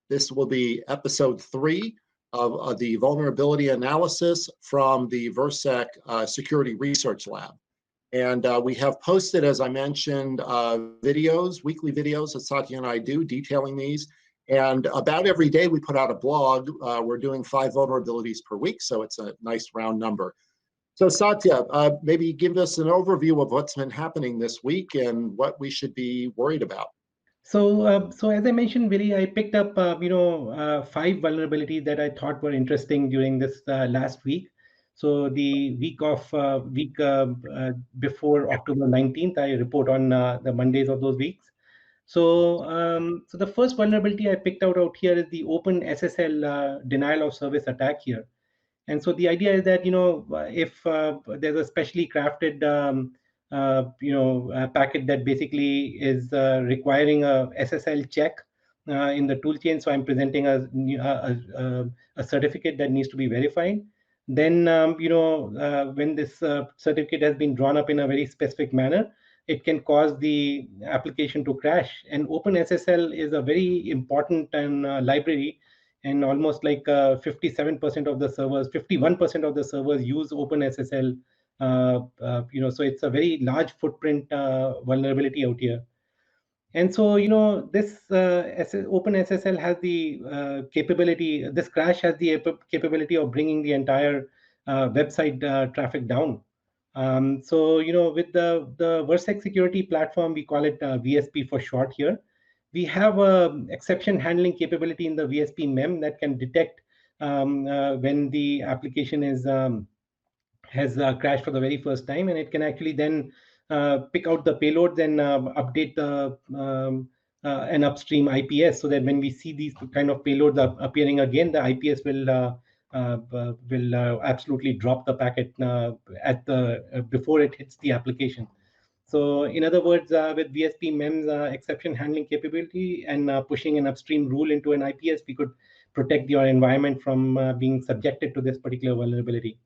This will be episode 3 of the vulnerability analysis from the Virsec Security Research Lab. And we have posted, as I mentioned, videos, weekly videos that Satya and I do detailing these. And about every day we put out a blog. We're doing 5 vulnerabilities per week, so it's a nice round number. So Satya, maybe give us an overview of what's been happening this week and what we should be worried about. So as I mentioned, Billy, I picked up 5 vulnerabilities that I thought were interesting during this last week. So the week before October 19th, I report on the Mondays of those weeks. So so the first vulnerability I picked out here is the Open SSL denial of service attack here. And so the idea is that, if there's a specially crafted, packet that basically is requiring a SSL check in the toolchain, so I'm presenting a certificate that needs to be verified. Then, when this certificate has been drawn up in a very specific manner, it can cause the application to crash. And OpenSSL is a very important library. And almost like 57% of the servers, 51% of the servers use OpenSSL. So it's a very large footprint vulnerability out here. And so, this OpenSSL has the capability. This crash has the capability of bringing the entire website traffic down. So, with the Virsec Security platform, we call it VSP for short here. We have a exception handling capability in the VSP mem that can detect when the application has crashed for the very first time, and it can actually then pick out the payloads and update the an upstream IPS, so that when we see these kind of payloads appearing again, the IPS will absolutely drop the packet before it hits the application. So in other words, with VSP MEMS exception handling capability and pushing an upstream rule into an IPS, we could protect your environment from being subjected to this particular vulnerability.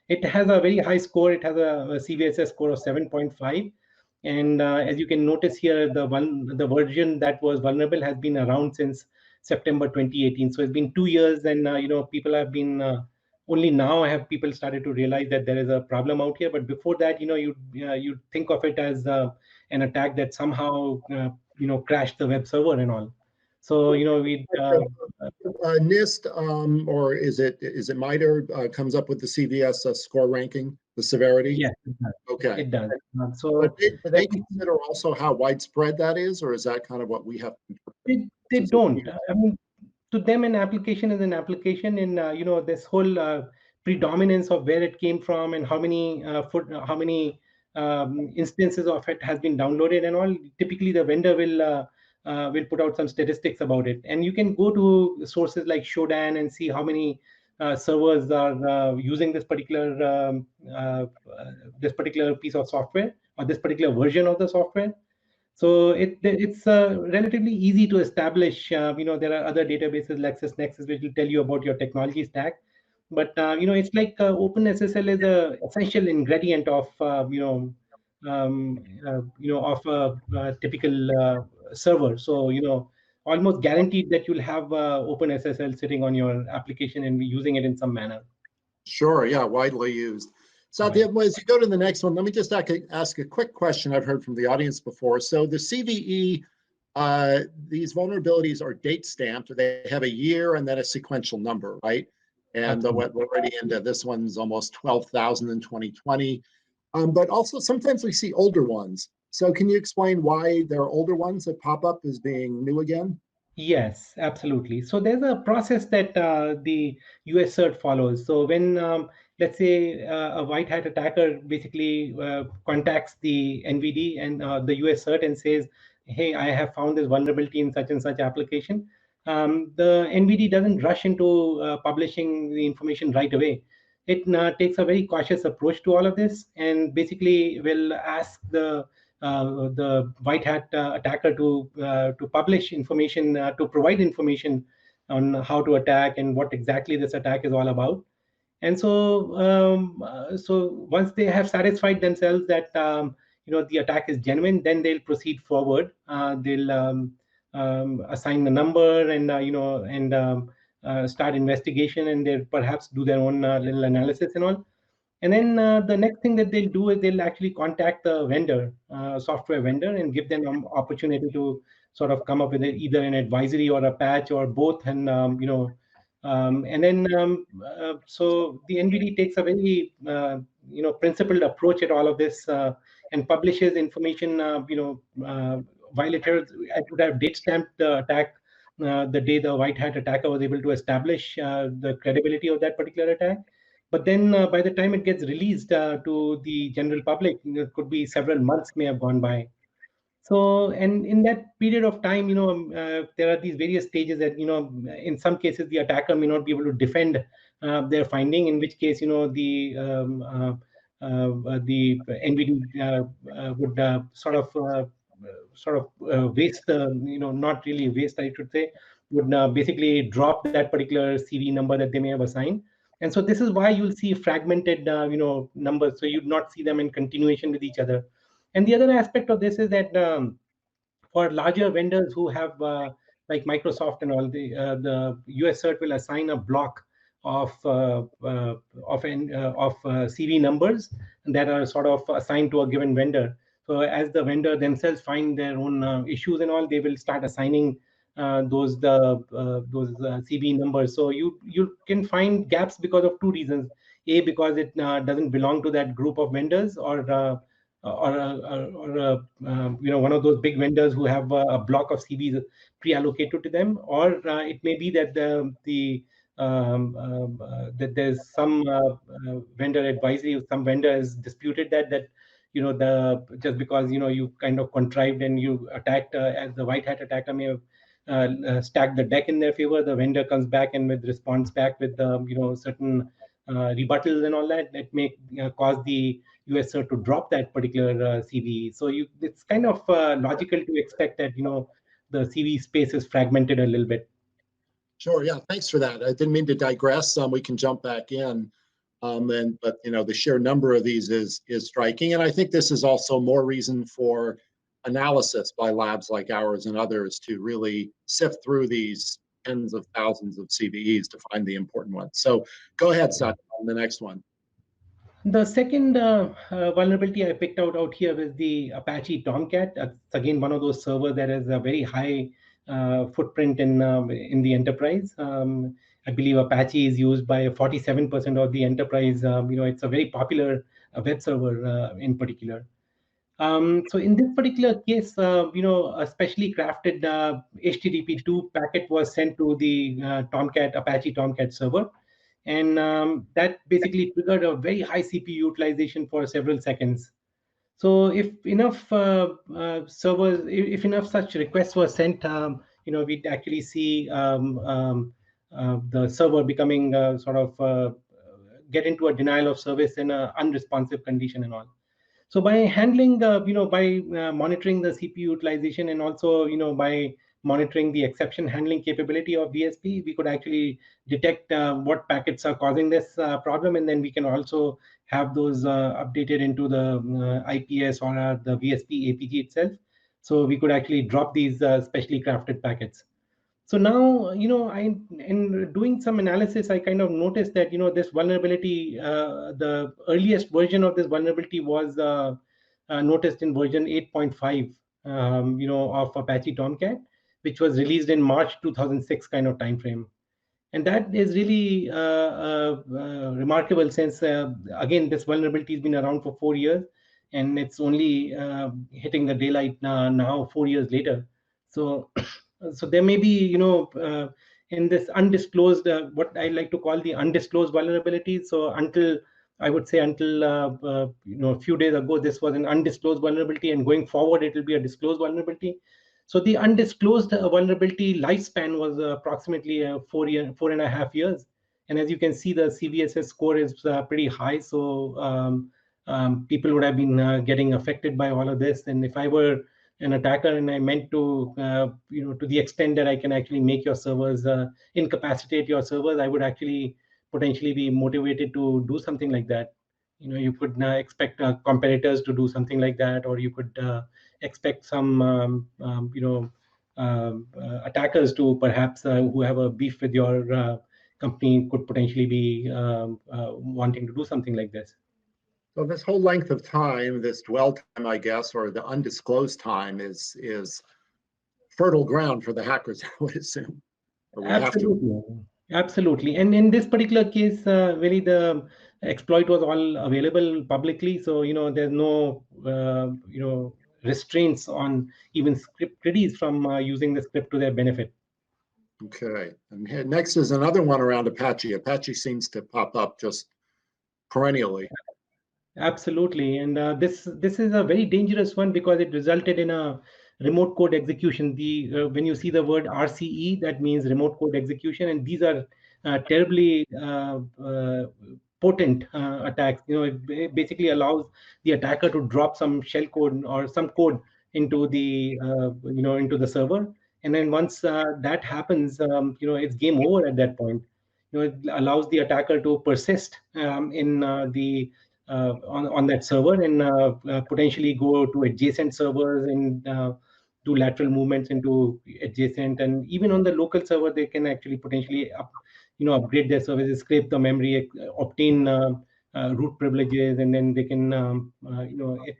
It has a very high score. It has a CVEs score of 7.5. And as you can notice here, the version that was vulnerable has been around since September 2018. So it's been 2 years, and people have been only now have people started to realize that there is a problem out here. But before that, you'd think of it as an attack that somehow crashed the web server and all. So we NIST or is it MITRE comes up with the CVEs score ranking, the severity? Yes, it does. Okay, it does. But do they consider also how widespread that is, or is that kind of what we have? They don't. I mean, to them, an application is an application, and this whole predominance of where it came from and how many instances of it has been downloaded and all. Typically, the vendor will put out some statistics about it, and you can go to sources like Shodan and see how many servers are using this particular piece of software or this particular version of the software. So it's relatively easy to establish. There are other databases, LexisNexis, which will tell you about your technology stack. But it's like OpenSSL is a essential ingredient of of a typical server. So almost guaranteed that you'll have OpenSSL sitting on your application and be using it in some manner. Sure. Yeah, widely used. Satya, as you go to the next one, let me just ask a quick question I've heard from the audience before. So the CVE, these vulnerabilities are date stamped. They have a year and then a sequential number, right? And we're already into this one's almost 12,000 in 2020. But also sometimes we see older ones. So can you explain why there are older ones that pop up as being new again? Yes, absolutely. So there's a process that the US CERT follows. So when, let's say, a white hat attacker basically contacts the NVD and the US CERT and says, hey, I have found this vulnerability in such and such application, the NVD doesn't rush into publishing the information right away. It takes a very cautious approach to all of this, and basically will ask the white hat attacker to publish information, to provide information on how to attack and what exactly this attack is all about. And so once they have satisfied themselves that the attack is genuine, then they'll proceed forward. They'll assign the number and start investigation, and they perhaps do their own little analysis and all. And then the next thing that they'll do is they'll actually contact the vendor, software vendor, and give them an opportunity to sort of come up with either an advisory or a patch or both. And so the NVD takes a very principled approach at all of this and publishes information. While it would have date stamped the attack the day the white hat attacker was able to establish the credibility of that particular attack. But then by the time it gets released to the general public, it could be several months may have gone by. So, and in that period of time, there are these various stages that, in some cases, the attacker may not be able to defend their finding, in which case, the NVD would sort of waste the, not really waste, I should say, would basically drop that particular CV number that they may have assigned. And so this is why you'll see fragmented, numbers. So you'd not see them in continuation with each other. And the other aspect of this is that for larger vendors who have, like Microsoft and all, the US CERT will assign a block of CV numbers that are sort of assigned to a given vendor. So as the vendor themselves find their own issues and all, they will start assigning those CV numbers. So you can find gaps because of two reasons: A, because it doesn't belong to that group of vendors, or one of those big vendors who have a block of CVs pre-allocated to them, or it may be that that there's some vendor advisory, some vendor has disputed that just because you kind of contrived and you attacked as the white hat attacker may have stacked the deck in their favor, the vendor comes back and with response back with certain rebuttals and all that may cause the US CERT to drop that particular CVE. So it's kind of logical to expect that the CVE space is fragmented a little bit. Sure. Yeah. Thanks for that. I didn't mean to digress. We can jump back in. But the sheer number of these is striking, and I think this is also more reason for analysis by labs like ours and others to really sift through these tens of thousands of CVEs to find the important ones. So go ahead, Satya, on the next one. The second vulnerability I picked out here is the Apache Tomcat. It's again one of those servers that has a very high footprint in the enterprise. I believe Apache is used by 47% of the enterprise. It's a very popular web server in particular. So in this particular case, a specially crafted HTTP2 packet was sent to the Apache Tomcat server. And that basically triggered a very high CPU utilization for several seconds. So if enough if enough such requests were sent, we'd actually see the server becoming get into a denial of service in an unresponsive condition and all. So by handling by monitoring the CPU utilization and also by monitoring the exception handling capability of VSP, we could actually detect what packets are causing this problem, and then we can also have those updated into the IPS or the VSP APG itself. So we could actually drop these specially crafted packets. So now, in doing some analysis, I kind of noticed that, this vulnerability, the earliest version of this vulnerability was noticed in version 8.5, of Apache Tomcat, which was released in March 2006 kind of timeframe. And that is really remarkable since, again, this vulnerability has been around for 4 years, and it's only hitting the daylight now 4 years later. So so there may be, in this undisclosed, what I like to call the undisclosed vulnerabilities. So I would say until a few days ago, this was an undisclosed vulnerability, and going forward, it will be a disclosed vulnerability. So the undisclosed vulnerability lifespan was approximately 4.5 years. And as you can see, the CVSS score is pretty high. So people would have been getting affected by all of this. And if I were an attacker and I meant to, to the extent that I can actually make your servers, incapacitate your servers, I would actually potentially be motivated to do something like that. You could expect competitors to do something like that, or you could expect some, attackers to perhaps who have a beef with your company could potentially be wanting to do something like this. So this whole length of time, this dwell time, I guess, or the undisclosed time is fertile ground for the hackers, I would assume. Or would have to. Absolutely. And in this particular case, really the exploit was all available publicly. So, there's no, restraints on even script readies from using the script to their benefit. Okay. And next is another one around Apache. Apache seems to pop up just perennially. Absolutely. And this is a very dangerous one because it resulted in a remote code execution. When you see the word RCE, that means remote code execution, and these are terribly potent attacks. It basically allows the attacker to drop some shell code or some code into the into the server, and then once that happens, it's game over at that point. It allows the attacker to persist in the on that server and potentially go to adjacent servers and do lateral movements into adjacent, and even on the local server they can actually potentially upgrade their services, scrape the memory, obtain root privileges, and then they can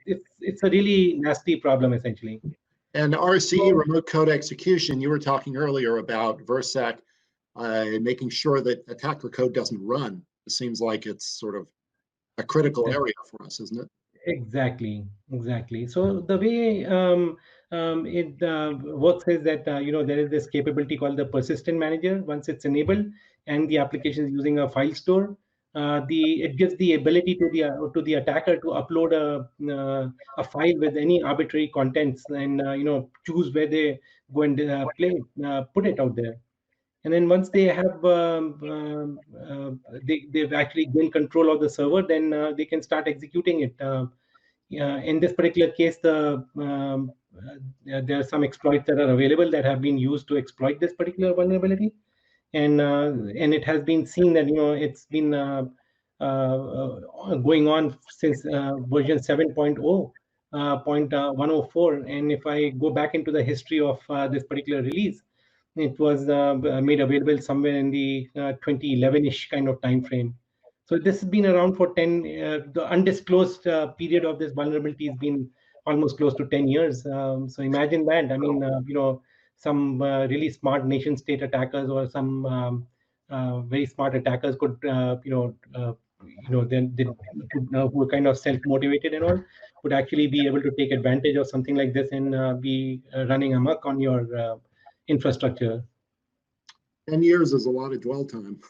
it's a really nasty problem essentially. And RCE, remote code execution, you were talking earlier about Virsec making sure that attacker code doesn't run. It seems like it's sort of a critical area for us, isn't it? Exactly. So the way it works is that there is this capability called the persistent manager. Once it's enabled and the application is using a file store, it gives the ability to the attacker to upload a file with any arbitrary contents and choose where they go and put it out there. And then once they have they've actually gained control of the server, then they can start executing it. In this particular case, there are some exploits that are available that have been used to exploit this particular vulnerability, and it has been seen that it's been going on since version 7.0. 0.104, and if I go back into the history of this particular release, it was made available somewhere in the 2011-ish kind of time frame. So this has been around for 10. The undisclosed period of this vulnerability has been almost close to 10 years. So imagine that. I mean, some really smart nation-state attackers or some very smart attackers could, then who are kind of self-motivated and all, would actually be able to take advantage of something like this and be running amok on your infrastructure. 10 years is a lot of dwell time.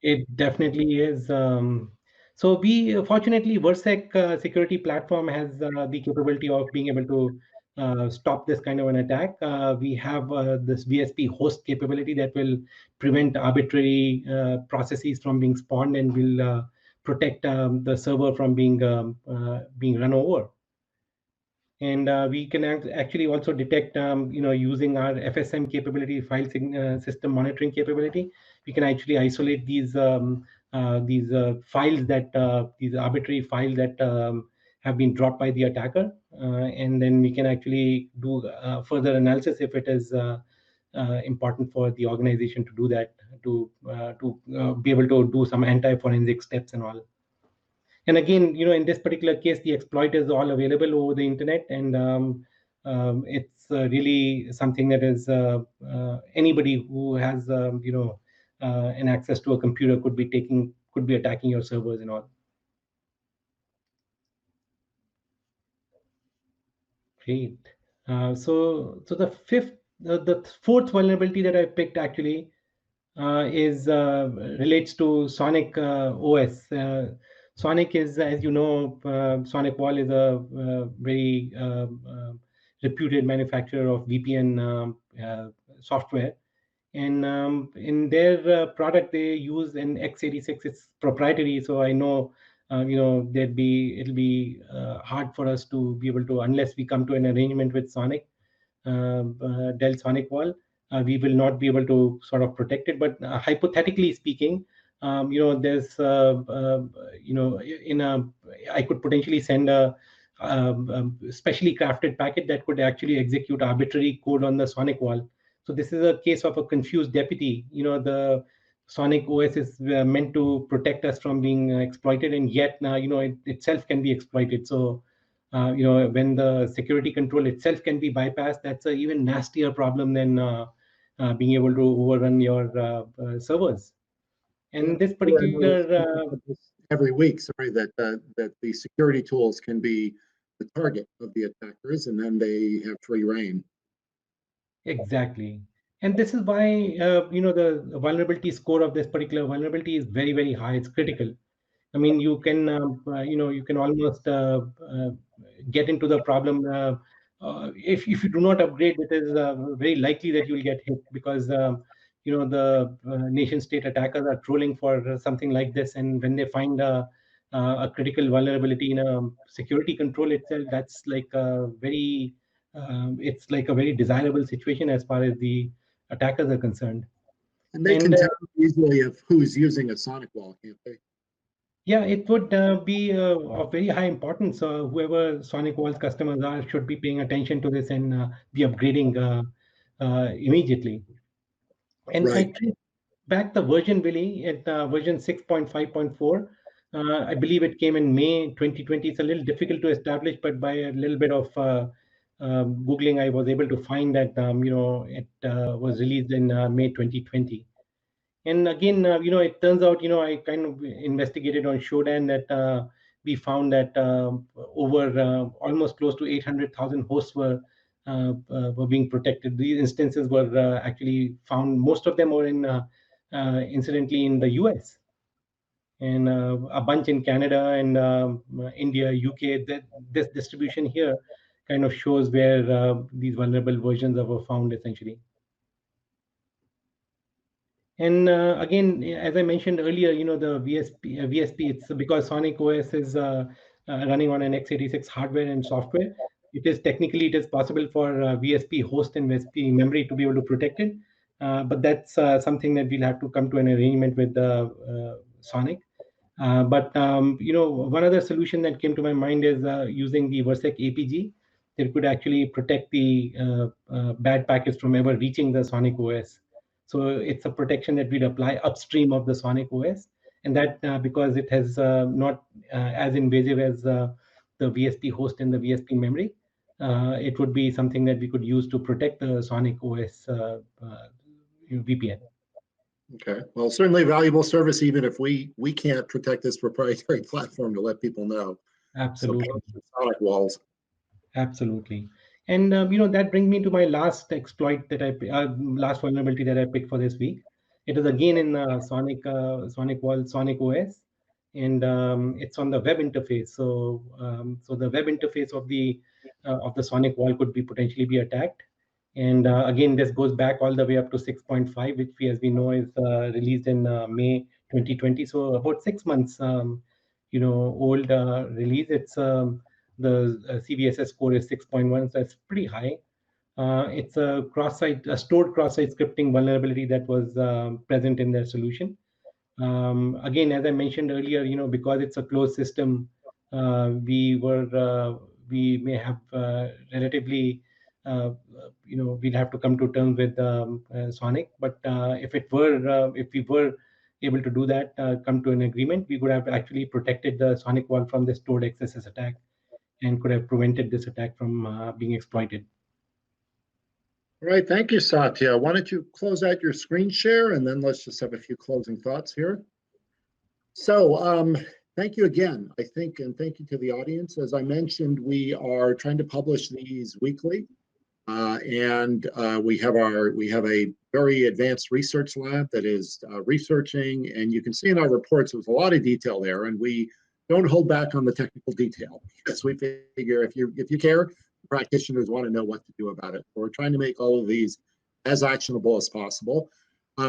It definitely is. So we fortunately, Virsec security platform has the capability of being able to stop this kind of an attack. We have this VSP host capability that will prevent arbitrary processes from being spawned and will protect the server from being run over. And we can actually also detect, using our FSM capability, file system monitoring capability, we can actually isolate these files these arbitrary files that have been dropped by the attacker, and then we can actually do further analysis if it is important for the organization to do that, to be able to do some anti-forensic steps and all. And again, in this particular case, the exploit is all available over the internet, and it's really something that is anybody who has an access to a computer could be attacking your servers and all. Great. So the fourth vulnerability that I picked actually relates to Sonic OS. Sonic is, as you know, Sonic Wall is a very reputed manufacturer of VPN software, and in their product they use an x86. It's proprietary, so I know it'll be hard for us to be able to, unless we come to an arrangement with Sonic, Dell Sonic Wall, we will not be able to sort of protect it. But hypothetically speaking, there's I could potentially send a specially crafted packet that could actually execute arbitrary code on the Sonic wall. So this is a case of a confused deputy. The Sonic OS is meant to protect us from being exploited, and yet it itself can be exploited. So when the security control itself can be bypassed, that's an even nastier problem than being able to overrun your servers. And this particular every week, sorry, that the security tools can be the target of the attackers, and then they have free reign. Exactly. And this is why the vulnerability score of this particular vulnerability is very, very high. It's critical. I mean, you can almost get into the problem. If you do not upgrade, it is very likely that you'll get hit, because the nation state attackers are trolling for something like this, and when they find a critical vulnerability in a security control itself, that's like a very it's like a very desirable situation as far as the attackers are concerned. And they can tell easily of who's using a Sonic wall, can't they? Yeah, it would be of very high importance. Whoever Sonic Wall's customers are should be paying attention to this and be upgrading immediately. And right. I traced back the version, Billy, at version 6.5.4. I believe it came in May 2020. It's a little difficult to establish, but by a little bit of Googling, I was able to find that it was released in May 2020. And again, it turns out, I kind of investigated on Shodan that we found that over almost close to 800,000 hosts were being protected. These instances were actually found. Most of them were incidentally in the US, and a bunch in Canada and India, UK. This distribution here kind of shows where these vulnerable versions were found, essentially. And again, as I mentioned earlier, the VSP, it's because SonicOS is running on an x86 hardware and software. It is possible for VSP host and VSP memory to be able to protect it. But that's something that we'll have to come to an arrangement with Sonic. But one other solution that came to my mind is using the Virsec APG. That could actually protect the bad packets from ever reaching the Sonic OS. So it's a protection that we'd apply upstream of the Sonic OS, and that because it has not as invasive as the VSP host and the VSP memory, it would be something that we could use to protect the Sonic OS VPN. Okay, well, certainly a valuable service, even if we can't protect this proprietary platform to let people know. Absolutely. So Sonic walls. Absolutely. And that brings me to my last exploit that last vulnerability that I picked for this week. It is again in Sonic Wall, Sonic OS, and it's on the web interface. So the web interface of the Sonic Wall could be potentially be attacked. And again, this goes back all the way up to 6.5, which as we know is released in May 2020. So about 6 months, old release. It's the CVEs score is 6.1, so it's pretty high. It's a stored cross-site scripting vulnerability that was present in their solution. Again, as I mentioned earlier, because it's a closed system, we may have relatively, we'll have to come to terms with Sonic. But if we were able to do that, come to an agreement, we would have actually protected the Sonic wall from the stored XSS attack, and could have prevented this attack from being exploited. All right, thank you, Satya. Why don't you close out your screen share, and then let's just have a few closing thoughts here. So thank you again, I think, and thank you to the audience. As I mentioned, we are trying to publish these weekly, and we have a very advanced research lab that is researching, and you can see in our reports there's a lot of detail there, and we don't hold back on the technical detail, because we figure if you care, practitioners want to know what to do about it. We're trying to make all of these as actionable as possible.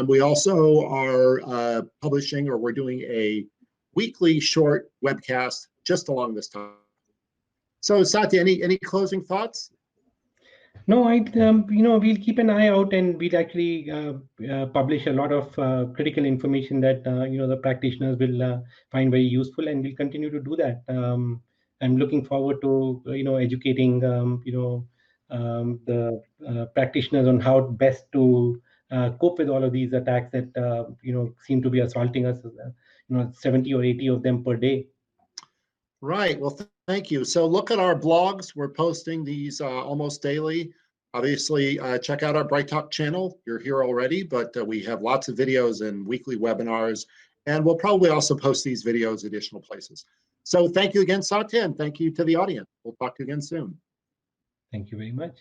We also are publishing, or we're doing a weekly short webcast just along this time. So Satya, any closing thoughts? No, we'll keep an eye out, and we'll actually publish a lot of critical information that the practitioners will find very useful, and we'll continue to do that I'm looking forward to educating the practitioners on how best to cope with all of these attacks that seem to be assaulting us. 70 or 80 of them per day. Right. Well, thank you. So look at our blogs. We're posting these almost daily. Obviously, check out our Bright Talk channel. You're here already, but we have lots of videos and weekly webinars, and we'll probably also post these videos additional places. So thank you again, Satya, and thank you to the audience. We'll talk to you again soon. Thank you very much.